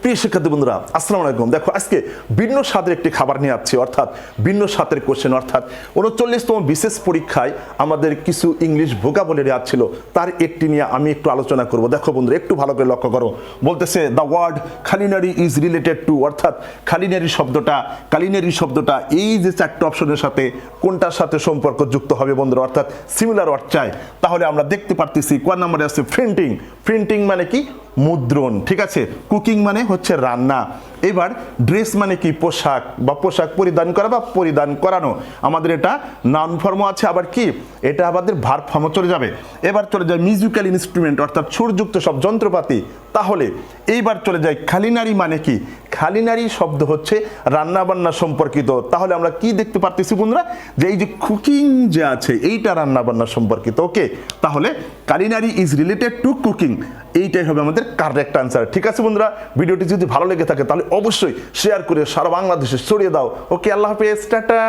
প্রিয় শিক্ষার্থী বন্ধুরা আসসালামু আলাইকুম। দেখো আজকে ভিন্ন স্বাদের একটি খাবার নিয়ে আসছি, অর্থাৎ ভিন্ন স্বাদের কোশ্চেন। অর্থাৎ 39তম বিশেষ পরীক্ষায় আমাদের কিছু ইংলিশ ভোকাবুলারি ছিল, তার একটি নিয়ে আমি একটু আলোচনা করব। দেখো বন্ধুরা একটু ভালো করে লক্ষ্য করো, বলতেছে the word culinary is related to, অর্থাৎ কালিনারি শব্দটা এই যে চারটি অপশনের সাথে কোনটার সাথে সম্পর্ক যুক্ত হবে বন্ধুরা, অর্থাৎ সিমিলার ওয়ার্ড চাই। তাহলে আমরা দেখতে পারতেছি কোন নম্বরে আছে প্রিন্টিং। প্রিন্টিং মানে কি? মুদ্রণ, ঠিক আছে। কুকিং মানে হচ্ছে রান্না। এবার ড্রেস মানে কি? পোশাক বা পোশাক পরিধান করা বা পরিধান করানো। আমাদের এটা নাউন ফর্মও আছে, আবার কি এটা আমাদের ভার্ব ফর্মও চলে যাবে। এবার চলে যায় মিউজিক্যাল ইনস্ট্রুমেন্ট, অর্থাৎ সুরযুক্ত সব যন্ত্রপাতি। তাহলে এইবার চলে যায় খালিনারি মানে কি? খালিনারি শব্দ হচ্ছে রান্না বান্না সম্পর্কিত। তাহলে আমরা কি দেখতে পারতেছি বন্ধুরা, যে এই যে কুকিং যে আছে এইটা রান্না বান্না সম্পর্কিত। ওকে, তাহলে culinary is related two cooking, এইটাই হবে আমাদের কারেক্ট আনসার। ঠিক আছে বন্ধুরা, ভিডিওটি যদি ভালো লেগে থাকে তাহলে অবশ্যই শেয়ার করে সারা বাংলাদেশে ছড়িয়ে দাও। ওকে, আল্লাহ হাফেজ, টাটা।